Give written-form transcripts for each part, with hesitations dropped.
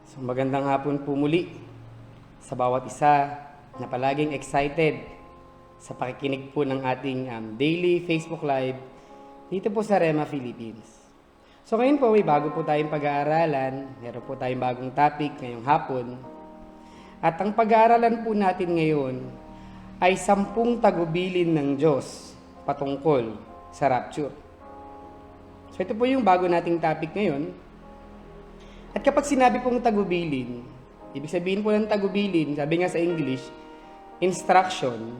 So magandang hapon po muli sa bawat isa na palaging excited sa pakikinig po ng ating daily Facebook Live dito po sa Rema Philippines. So ngayon po may bago po tayong pag-aaralan, meron po tayong bagong topic ngayong hapon. At ang pag-aaralan po natin ngayon ay 10 tagubilin ng Diyos patungkol sa rapture. So ito po yung bago nating topic ngayon. At kapag sinabi pong tagubilin, ibig sabihin po ng tagubilin, sabi nga sa English, instruction,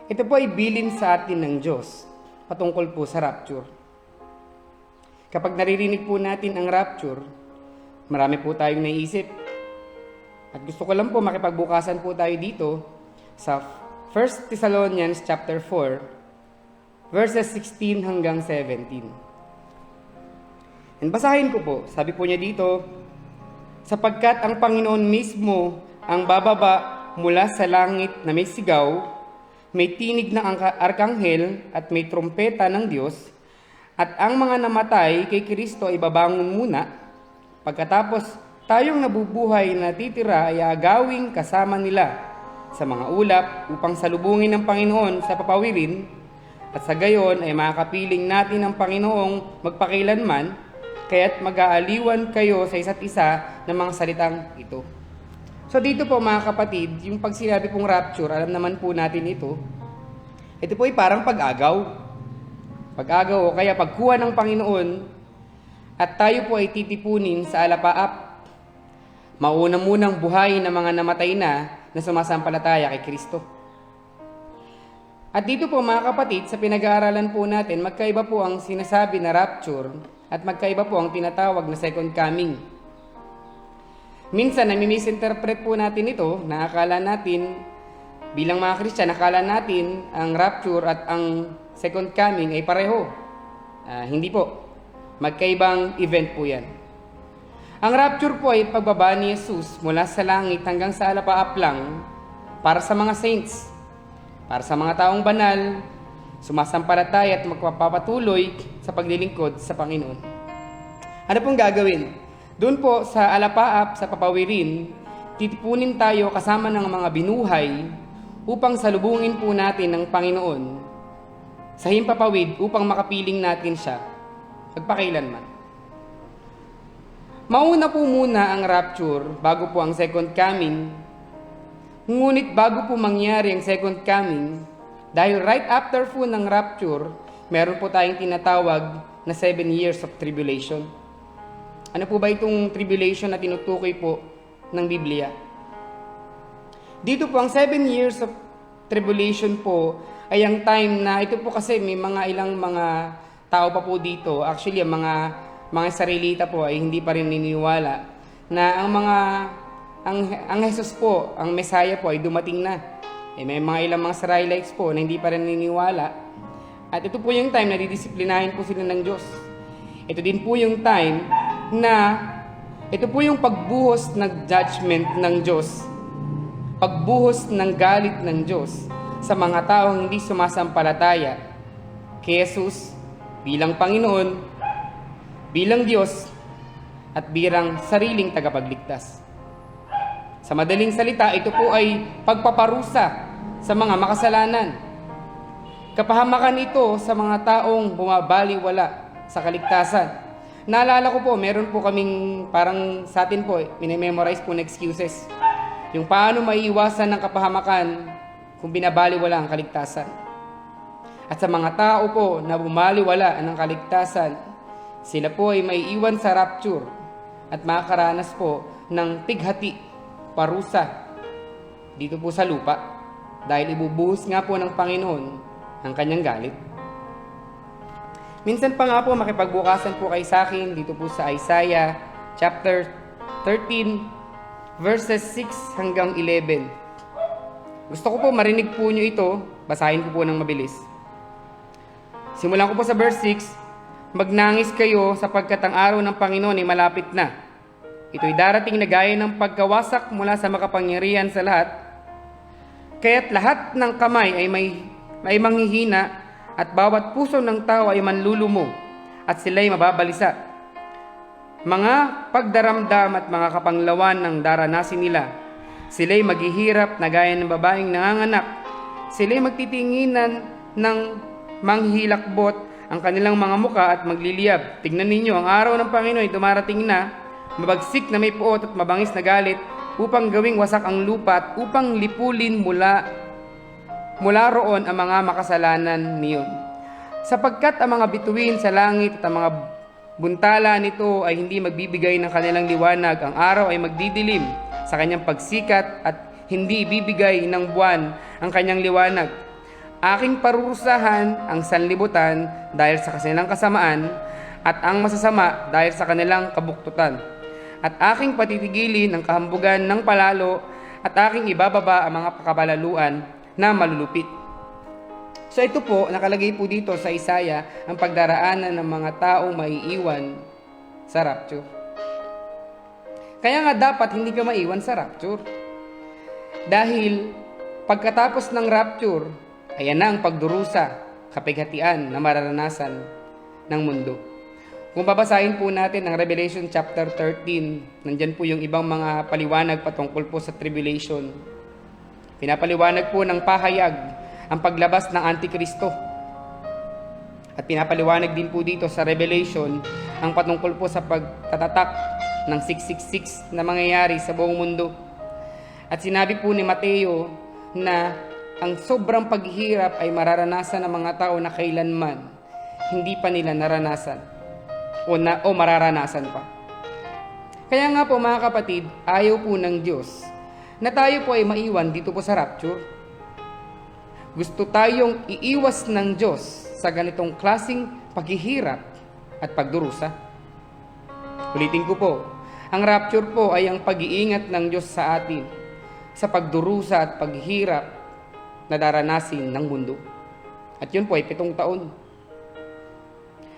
ito po ay bilin sa atin ng Diyos patungkol po sa rapture. Kapag naririnig po natin ang rapture, marami po tayong naisip. At gusto ko lang po makipagbukasan po tayo dito sa 1 Thessalonians chapter 4, verses 16 hanggang 17. And basahin ko po, sabi po niya dito, sapagkat ang Panginoon mismo ang bababa mula sa langit na may sigaw, may tinig ng arkanghel at may trompeta ng Diyos, at ang mga namatay kay Kristo ay babangon muna, pagkatapos tayong nabubuhay na titira ay agawing kasama nila sa mga ulap upang salubungin ng Panginoon sa papawirin, at sa gayon ay makakapiling natin ang Panginoong magpakilanman, kaya't mag-aaliwan kayo sa isa't isa ng mga salitang ito. So dito po mga kapatid, yung pag sinabi pong rapture, alam naman po natin ito. Ito po ay parang pag-agaw. Pag-agaw o kaya pagkuha ng Panginoon at tayo po ay titipunin sa alapaap. Mauna munang buhay ng mga namatay na sumasampalataya kay Kristo. At dito po mga kapatid, sa pinag-aaralan po natin, magkaiba po ang sinasabi na rapture at magkaiba po ang tinatawag na second coming. Minsan, nami-misinterpret po natin ito, na akala natin, bilang mga Christian, akala natin ang rapture at ang second coming ay pareho. Hindi po. Magkaibang event po yan. Ang rapture po ay pagbaba ni Jesus mula sa langit hanggang sa alapaap lang para sa mga saints, para sa mga taong banal, sumasampalataya at magpapatuloy sa paglilingkod sa Panginoon. Ano pong gagawin? Doon po sa alapaap, sa papawirin, titipunin tayo kasama ng mga binuhay upang salubungin po natin ng Panginoon sa himpapawid upang makapiling natin siya magpakailanman. Mauna po muna ang rapture bago po ang second coming. Ngunit bago po mangyari ang second coming, dahil right after po ng rapture, meron po tayong tinatawag na 7 years of tribulation. Ano po ba itong tribulation na tinutukoy po ng Biblia? Dito po ang 7 years of tribulation po ay ang time na ito po kasi may mga ilang mga tao pa po dito. Actually, ang mga Israelita po ay hindi pa rin naniniwala na ang Jesus po, ang Messiah po ay dumating na. May mga ilang mga Israelites po na hindi pa rin naniniwala. At ito po yung time na didisiplinahin po sila ng Diyos. Ito din po yung time na ito po yung pagbuhos ng judgment ng Diyos. Pagbuhos ng galit ng Diyos sa mga taong hindi sumasampalataya kay Jesus bilang Panginoon, bilang Diyos, at bilang sariling tagapagligtas. Sa madaling salita, ito po ay pagpaparusa sa mga makasalanan. Kapahamakan ito sa mga taong bumabaliwala sa kaligtasan. Naalala ko po, meron po kaming parang sa atin po, minememorize po na excuses. Yung paano maiiwasan ng kapahamakan kung binabaliwala ang kaligtasan. At sa mga tao po na bumaliwala ng kaligtasan, sila po ay maiiwan sa rapture at makakaranas po ng pighati, parusa dito po sa lupa dahil ibubuhos nga po ng Panginoon ang kanyang galit. Minsan pa nga po makipagbukasan po kay sa akin dito po sa Isaiah chapter 13 verses 6 hanggang 11. Gusto ko po marinig po nyo ito, basahin ko po ng mabilis. Simulan ko po sa verse 6, magnangis kayo sapagkat ang araw ng Panginoon ay malapit na. Ito'y darating na gaya ng pagkawasak mula sa makapangyarihan sa lahat. Kaya't lahat ng kamay ay manghihina at bawat puso ng tao ay manlulumo at sila'y mababalisa. mga pagdaramdam at mga kapanglawan ng daranasin nila. Sila'y maghihirap na gaya ng babaeng nanganganak. Sila'y magtitinginan ng manghilakbot ang kanilang mga muka at magliliyab. Tignan ninyo, ang araw ng Panginoon ay dumarating na, mabagsik na may puot at mabangis na galit, upang gawing wasak ang lupa at upang lipulin mula roon ang mga makasalanan niyon. Sapagkat ang mga bituin sa langit at ang mga buntala nito ay hindi magbibigay ng kanilang liwanag, ang araw ay magdidilim sa kanyang pagsikat at hindi ibibigay ng buwan ang kanyang liwanag. Aking parurusahan ang sanlibutan dahil sa kanilang kasamaan at ang masasama dahil sa kanilang kabuktutan. At aking patitigilin ang kahambugan ng palalo at aking ibababa ang mga pakabalaluan na malulupit. So ito po, nakalagay po dito sa Isaiah ang pagdaraanan ng mga taong maiiwan sa rapture. Kaya nga dapat hindi ka maiwan sa rapture. Dahil pagkatapos ng rapture, ayan na ang pagdurusa, kapighatian na mararanasan ng mundo. Kung babasahin po natin ang Revelation chapter 13, nandyan po yung ibang mga paliwanag patungkol po sa tribulation. Pinapaliwanag po ng pahayag ang paglabas ng Antikristo. At pinapaliwanag din po dito sa Revelation ang patungkol po sa pagtatatak ng 666 na mangyayari sa buong mundo. At sinabi po ni Mateo na ang sobrang paghihirap ay mararanasan ng mga tao na kailanman hindi pa nila naranasan o mararanasan pa. Kaya nga po mga kapatid, ayaw po ng Diyos na tayo po ay maiwan dito po sa rapture. Gusto tayong iiwas ng Diyos sa ganitong klaseng paghihirap at pagdurusa. Ulitin ko po, ang rapture po ay ang pag-iingat ng Diyos sa atin sa pagdurusa at paghihirap na daranasin ng mundo. At yun po ay 7 taon.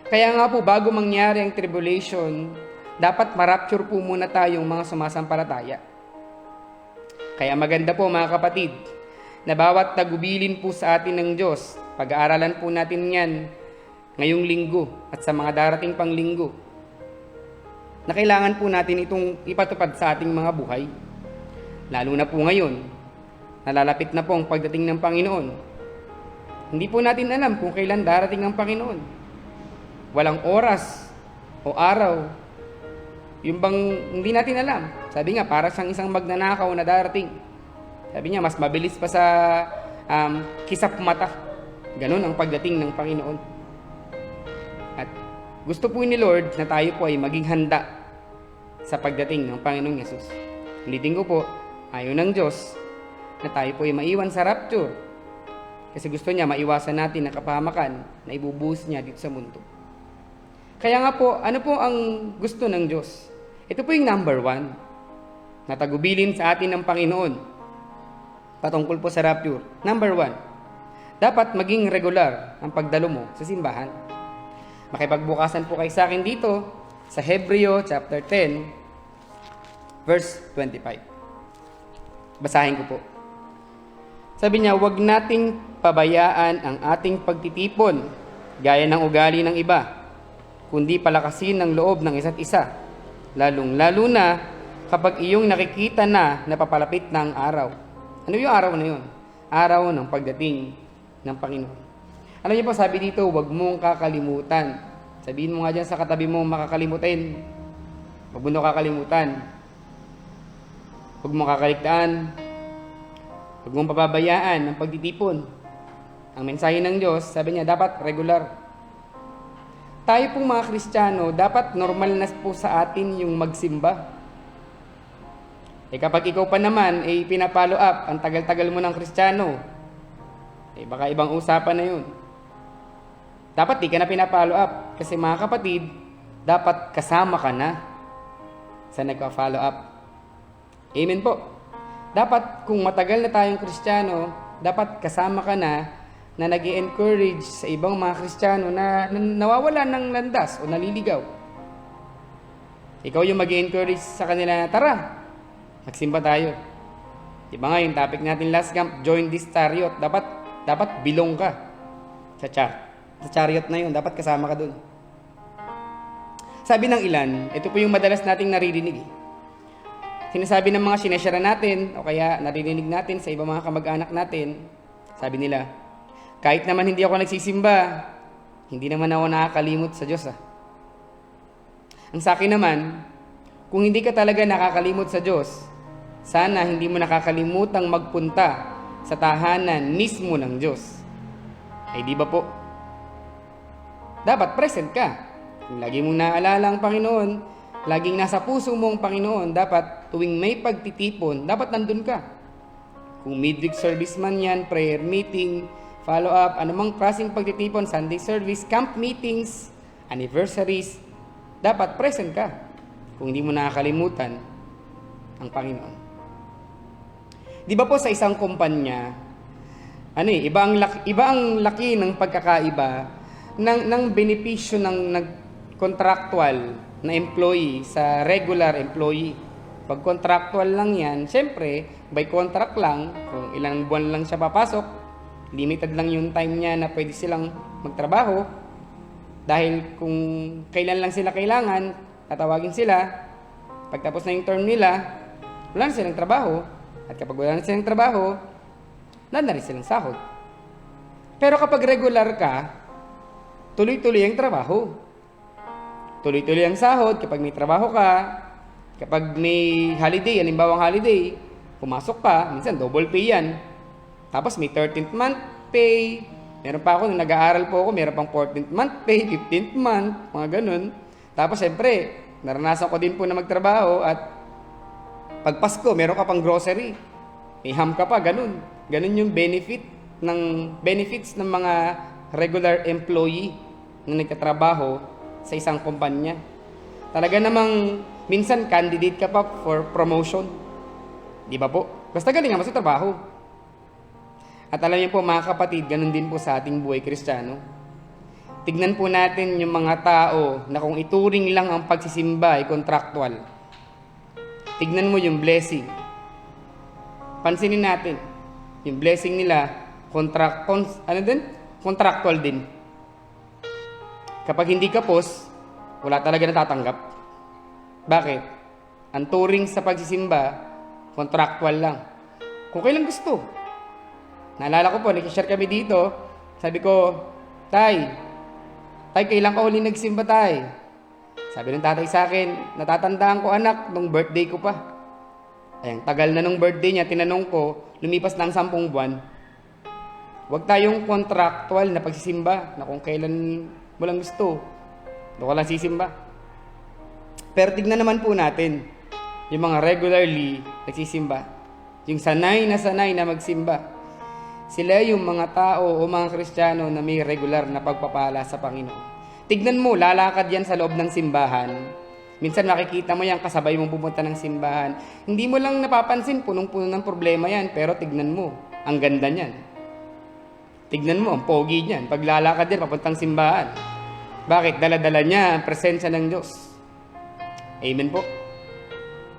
Kaya nga po, bago mangyari ang tribulation, dapat ma-rapture po muna tayong mga sumasampalataya. Kaya maganda po mga kapatid, na bawat tagubilin po sa atin ng Diyos, pag-aaralan po natin yan ngayong linggo at sa mga darating pang linggo, na kailangan po natin itong ipatupad sa ating mga buhay. Lalo na po ngayon, nalalapit na po ang pagdating ng Panginoon. Hindi po natin alam kung kailan darating ang Panginoon. Walang oras o araw. Yung bang hindi natin alam. Sabi nga, para siyang isang magnanakaw na darating. Sabi niya, mas mabilis pa sa kisap mata. Ganun ang pagdating ng Panginoon. At gusto po ni Lord na tayo po ay maging handa sa pagdating ng Panginoong Yesus. Ulitin ko po, ayaw ng Diyos na tayo po ay maiwan sa rapture. Kasi gusto niya maiwasan natin ang kapahamakan na ibubuhos niya dito sa mundo. Kaya nga po, ano po ang gusto ng Diyos? Ito po yung number 1 na tagubilin sa atin ng Panginoon patungkol po sa rapture. Number 1, dapat maging regular ang pagdalo mo sa simbahan. Makipagbukasan po kayo sa akin dito sa Hebreo chapter 10 verse 25. Basahin ko po. Sabi niya, huwag nating pabayaan ang ating pagtitipon gaya ng ugali ng iba, kundi palakasin ng loob ng isa't isa, lalong-lalo na kapag iyong nakikita na napapalapit ng araw. Ano yung araw na yun? Araw ng pagdating ng Panginoon. Alam niyo po, sabi dito, huwag mong kakalimutan. Sabihin mo nga dyan sa katabi mo, makakalimutin. Huwag mo kakalimutan. Huwag mong kakaligtaan. Huwag mong pababayaan ang pagtitipon. Ang mensahe ng Diyos, sabi niya, dapat regular. Tayo pong mga Kristiyano, dapat normal na po sa atin yung magsimba. Kapag ikaw pa naman ay pinapollow up, ang tagal-tagal mo ng Kristiyano, baka ibang usapan na yun. Dapat di ka na pinapollow up. Kasi mga kapatid, dapat kasama ka na sa nagpa-follow up. Amen po. Dapat kung matagal na tayong Kristiyano, dapat kasama ka na nag-i-encourage sa ibang mga Kristiyano na nawawala ng landas o naliligaw. Ikaw yung mag-i-encourage sa kanila na, tara, magsimba tayo. Diba nga yung topic natin last camp, join this chariot. Dapat bilong ka sa chariot na yun. Dapat kasama ka dun. Sabi ng ilan, ito po yung madalas nating naririnig. Sinasabi ng mga sineshare natin o kaya naririnig natin sa ibang mga kamag-anak natin, sabi nila, kahit naman hindi ako nagsisimba, hindi naman ako nakakalimot sa Diyos. Ang sa akin naman, kung hindi ka talaga nakakalimot sa Diyos, sana hindi mo nakakalimutang magpunta sa tahanan mismo ng Diyos. Ay di ba po? Dapat present ka. Kung lagi mong naalala ang Panginoon, laging nasa puso mo ang Panginoon, dapat tuwing may pagtitipon, dapat nandun ka. Kung midweek service man yan, prayer meeting, follow-up, anumang klaseng pagtitipon, Sunday service, camp meetings, anniversaries, dapat present ka. Kung hindi mo nakakalimutan ang Panginoon. Di ba po sa isang kumpanya, iba ang laki ng pagkakaiba ng benepisyo ng contractual na employee sa regular employee. Pag contractual lang yan, syempre, by contract lang, kung ilang buwan lang siya papasok, limited lang yung time niya na pwede silang magtrabaho. Dahil kung kailan lang sila kailangan, tatawagin sila. Pagtapos na yung term nila, wala na silang trabaho. At kapag wala na silang trabaho, wala na rin silang sahod. Pero kapag regular ka, tuloy-tuloy ang trabaho. Tuloy-tuloy ang sahod kapag may trabaho ka, kapag may holiday, halimbawang holiday, pumasok ka, minsan double pay yan. Tapos may 13th month pay, meron pa ako, nung nag-aaral po ako, meron pang 14th month pay, 15th month, mga ganun. Tapos syempre, naranasan ko din po na magtrabaho at pag Pasko, meron ka pang grocery. May ham ka pa, ganun. Ganun yung benefits ng mga regular employee na nagtatrabaho sa isang kumpanya. Talaga namang minsan candidate ka pa for promotion. Di ba po? Basta galing nga sa trabaho. At alam niyo po mga kapatid, ganun din po sa ating buhay Kristiyano. Tignan po natin yung mga tao na kung ituring lang ang pagsisimba ay contractual. Tignan mo yung blessing. Pansinin natin, yung blessing nila contractual din. Kapag hindi ka wala talaga natatanggap. Bakit? Ang turing sa pagsisimba, contractual lang. Kung kailan gusto. Naalala ko po, nag-share kami dito. Sabi ko, Tay, kailan ka huli nagsimba, Tay? Sabi ng tatay sa akin, natatandaan ko anak, nung birthday ko pa. Ayang tagal na nung birthday niya, tinanong ko, lumipas ng 10 buwan. Huwag tayong contractual na pagsisimba, na kung kailan mo lang gusto, doon ka lang sisimba. Pero tignan naman po natin, yung mga regularly nagsisimba, yung sanay na magsimba, sila yung mga tao o mga Kristiyano na may regular na pagpapala sa Panginoon. Tignan mo, lalakad yan sa loob ng simbahan. Minsan makikita mo yan, kasabay mong pumunta ng simbahan. Hindi mo lang napapansin, punong-puno ng problema yan, pero tignan mo, ang ganda niyan. Tignan mo, ang pogi niyan. Pag lalakad yan, papuntang simbahan. Bakit? Dala-dala niya ang presensya ng Diyos. Amen po.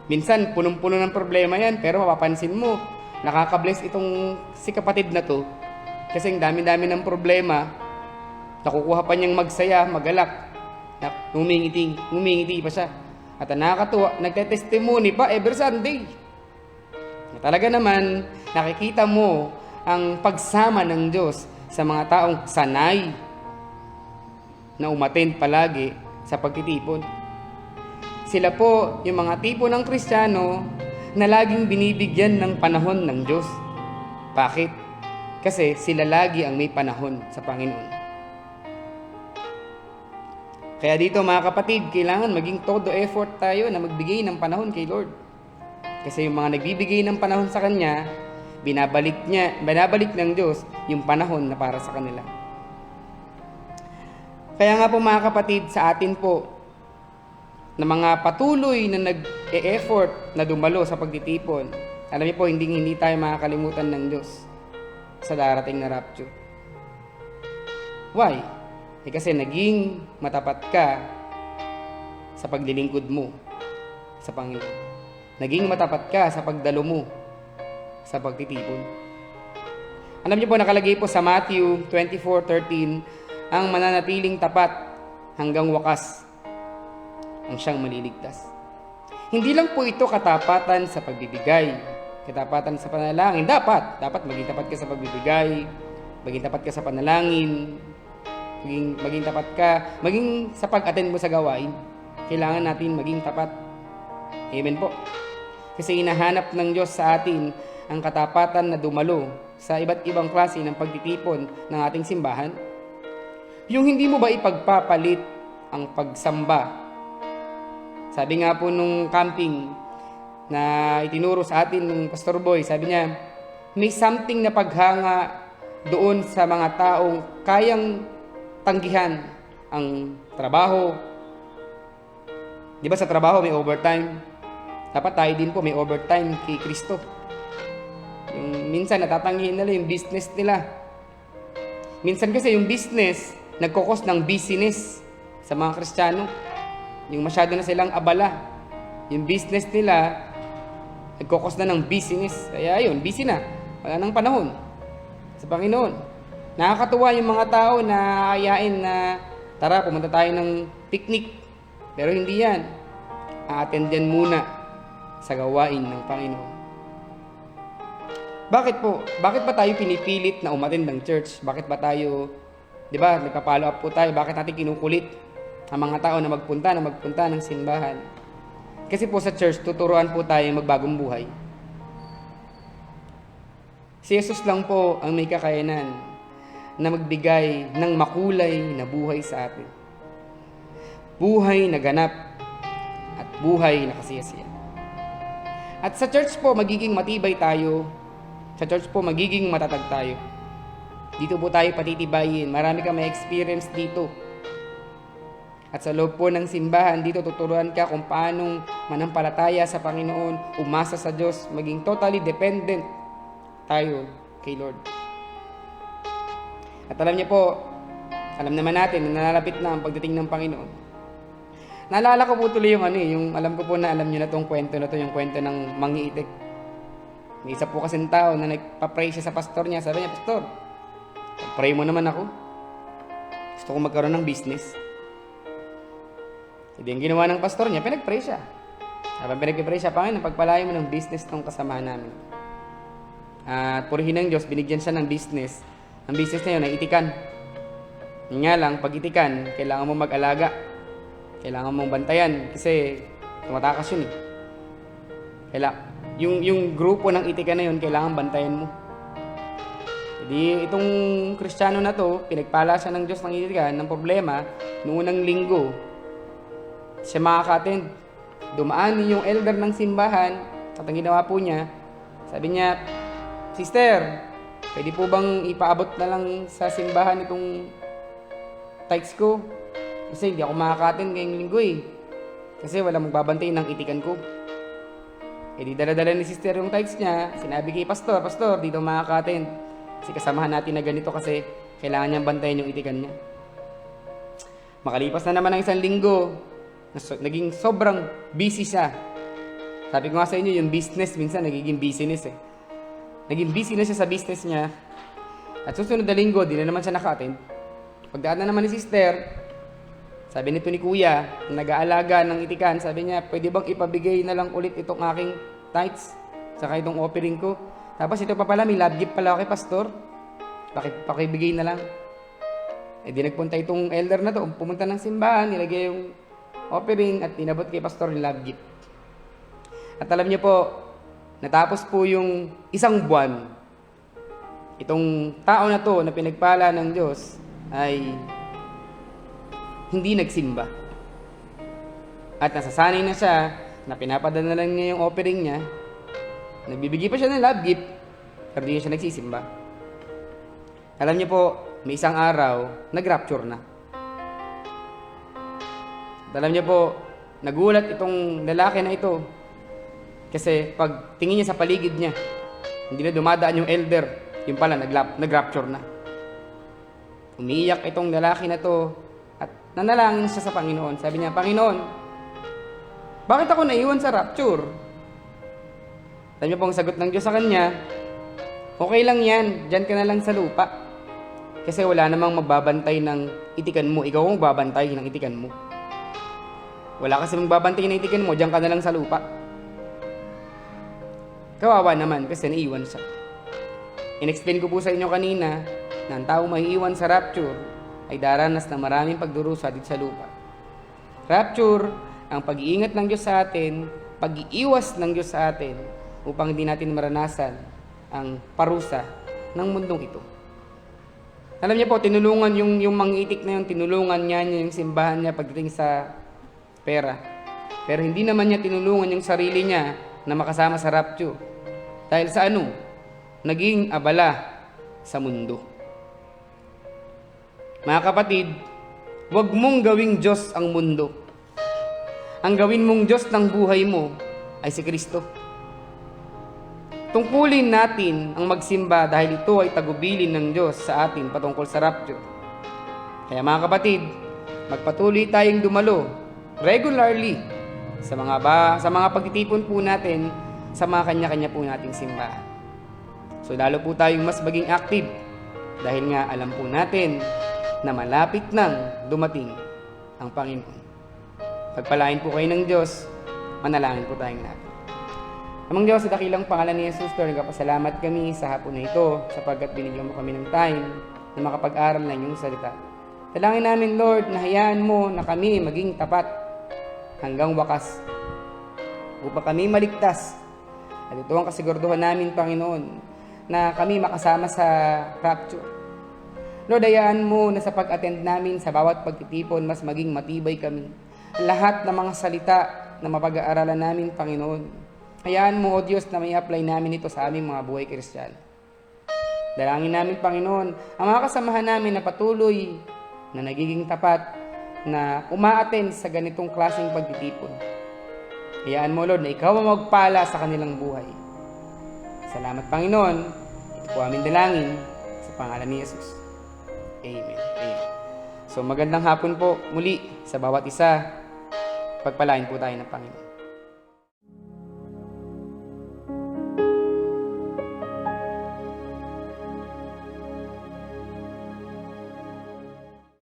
Minsan, punong-puno ng problema yan, pero mapapansin mo, nakaka-bless itong si kapatid na to. Kasi ang dami-dami ng problema, nakukuha pa niyang magsaya, magalak. Ngumingiti pa siya. At ang nakakatuwa, nagte-testimony pa every Sunday. Na talaga naman, nakikita mo ang pagsama ng Diyos sa mga taong sanay na umattend palagi sa pagtitipon. Sila po yung mga tipo ng Kristiyano na laging binibigyan ng panahon ng Diyos. Bakit? Kasi sila lagi ang may panahon sa Panginoon. Kaya dito mga kapatid, kailangan maging todo effort tayo na magbigay ng panahon kay Lord. Kasi yung mga nagbibigay ng panahon sa Kanya, binabalik ng Diyos yung panahon na para sa kanila. Kaya nga po mga kapatid, sa atin po, na mga patuloy na nag-e-effort na dumalo sa pagtitipon, alam niyo po, hindi tayo makakalimutan ng Diyos sa darating na rapture. Why? Kasi naging matapat ka sa paglilingkod mo sa Panginoon. Naging matapat ka sa pagdalo mo sa pagtitipon. Alam niyo po, nakalagay po sa Matthew 24:13, ang mananatiling tapat hanggang wakas ang siyang maliligtas. Hindi lang po ito katapatan sa pagbibigay, katapatan sa panalangin. Dapat maging tapat ka sa pagbibigay, maging tapat ka sa panalangin, maging tapat ka, maging sa pag-attend mo sa gawain. Kailangan natin maging tapat. Amen po. Kasi hinahanap ng Diyos sa atin ang katapatan na dumalo sa iba't ibang klase ng pagtitipon ng ating simbahan. Yung hindi mo ba ipagpapalit ang pagsamba? Sabi nga po nung camping na itinuro sa atin nung Pastor Boy, sabi niya, may something na paghanga doon sa mga taong kayang tanggihan ang trabaho. Di ba sa trabaho may overtime? Dapat tayo din po may overtime kay Kristo. Yung minsan natatanggihan nila yung business nila. Minsan kasi yung business nagkukos ng busyness sa mga Kristiyano. Yung masyado na silang abala. Yung business nila nagkukos na ng busyness. Kaya yun, busy na. Wala nang panahon sa Panginoon. Nakakatuwa yung mga tao na ayain na tara, pumunta tayo ng picnic. Pero hindi yan. A-attend yan muna sa gawain ng Panginoon. Bakit po? Bakit ba tayo pinipilit na umattend ng church? Bakit ba tayo, di ba, nagpa-follow up po tayo? Bakit natin kinukulit ang mga tao na magpunta ng simbahan? Kasi po sa church, tuturuan po tayo magbagong buhay. Si Jesus lang po ang may kakayanan na magbigay ng makulay na buhay sa atin. Buhay na ganap at buhay na kasiyasiya. At sa church po, magiging matibay tayo. Sa church po, magiging matatag tayo. Dito po tayo patitibayin. Marami kang may experience dito. At sa loob po ng simbahan, dito tuturuan ka kung paanong manampalataya sa Panginoon, umasa sa Diyos, maging totally dependent tayo kay Lord. At alam niyo po, alam naman natin na nalalapit na ang pagdating ng Panginoon. Naalala ko po tuloy yung alam ko po na alam niyo na tong kwento na to, yung kwento ng mangiitik. May isa po kasing tao na nagpa-pray siya sa pastor niya. Sabi niya, Pastor, pray mo naman ako. Gusto ko magkaroon ng business. Hindi ang ginawa ng pastor niya, pinag-pray siya. Habang pinag-pray siya, Panginoon, pagpalain mo ng business ng kasamahan namin. At purihin ng Diyos, binigyan siya ng business. Ang business na yun ay itikan. Yun nga lang, pag itikan, kailangan mo mag-alaga. Kailangan mong bantayan kasi tumatakas yun eh. Yung grupo ng itikan na yun, kailangan bantayan mo. Jadi itong Kristiyano na to, pinagpala siya ng Diyos ng itikan. Ng problema, noong unang linggo, siya makaka-attend. Dumaan yung elder ng simbahan at ang ginawa po niya, sabi niya, Sister, pwede po bang ipaabot na lang sa simbahan itong tithes ko? Kasi hindi ako makaka-attend ngayong linggo eh. Kasi wala magbabantay ng itikan ko. Eh di dala-dala ni sister yung tithes niya. Sinabi kay Pastor, dito makaka-attend. Kasi kasamahan natin na ganito kasi kailangan niyang bantayan yung itikan niya. Makalipas na naman ang isang linggo, naging sobrang busy siya. Sabi ko nga sa inyo, yung business minsan nagiging busyness eh. Naging busy na siya sa business niya. At susunod na linggo, di na naman siya naka-attend. Pagdaan na naman ni sister, sabi nito ni Kuya, nag-aalaga ng itikan, sabi niya, pwede bang ipabigay na lang ulit itong aking tithes, saka itong offering ko. Tapos ito pa pala, may love gift pala kay Pastor. Pakibigay na lang. Eh di nagpunta itong elder na to, pumunta ng simbahan, nilagay yung offering at inabot kay Pastor yung love gift. At alam niyo po, natapos po yung isang buwan, itong tao na to na pinagpala ng Diyos ay hindi nagsimba. At nasasanay na siya na pinapadala lang niya yung offering niya. Nagbibigay pa siya ng love gift, pero hindi siya nagsisimba. Alam niyo po, may isang araw, nag-rapture na. At alam niyo po, nagulat itong lalaki na ito. Kasi pag tingin niya sa paligid niya, hindi na dumadaan yung elder. Yung pala, nag-rapture na. Umiiyak itong lalaki na to at nanalangin siya sa Panginoon. Sabi niya, Panginoon, bakit ako naiwan sa rapture? Alam niyo pong sagot ng Diyos sa kanya, okay lang yan, dyan ka na lang sa lupa. Kasi wala namang magbabantay ng itikan mo. Ikaw ang magbabantay ng itikan mo. Wala kasi magbabantay na itikin mo, diyan ka na lang sa lupa. Kawawa naman kasi naiwan siya. In-explain ko po sa inyo kanina na ang tao maiiwan sa rapture ay daranas ng maraming pagdurusa dito sa lupa. Rapture, ang pag-iingat ng Diyos sa atin, pag-iiwas ng Diyos sa atin upang hindi natin maranasan ang parusa ng mundong ito. Alam niyo po, tinulungan yung mangitik na yun, tinulungan niya yung simbahan niya pagdating sa pera. Pero hindi naman niya tinulungan yung sarili niya na makasama sa rapture. Dahil sa ano? Naging abala sa mundo. Mga kapatid, huwag mong gawing Diyos ang mundo. Ang gawin mong Diyos ng buhay mo ay si Kristo. Tungkulin natin ang magsimba dahil ito ay tagubilin ng Diyos sa atin patungkol sa rapture. Kaya mga kapatid, magpatuloy tayong dumalo regularly sa mga pagtitipon po natin sa mga kanya-kanya po nating simbahan. So lalo po tayong mas maging active dahil nga alam po natin na malapit nang dumating ang Panginoon. Pagpalain po kayo ng Diyos, manalangin po tayong lahat. Amang Diyos, sa dakilang pangalan ni Jesus, Lord, nagpasalamat kami sa hapon na ito sapagkat binigyan mo kami ng time na makapag-aral ng iyong salita. Dalangin namin, Lord, na hayaan mo na kami maging tapat hanggang wakas upang kami maligtas. At ito ang kasiguraduhan namin, Panginoon, na kami makasama sa rapture. Lord, hayaan mo na sa pag-attend namin sa bawat pagtitipon, mas maging matibay kami. Lahat ng mga salita na mapag-aaralan namin, Panginoon, hayaan mo, O Diyos, na may apply namin ito sa aming mga buhay Kristiyano. Dalangin namin, Panginoon, ang mga kasamahan namin na patuloy na nagiging tapat na umaaten sa ganitong klaseng pagtitipon. Hayaan mo, Lord, na ikaw ang magpala sa kanilang buhay. Salamat, Panginoon. Ito po aming dalangin sa pangalan ni Jesus. Amen. Amen. So magandang hapon po muli sa bawat isa. Pagpalain po tayo ng Panginoon.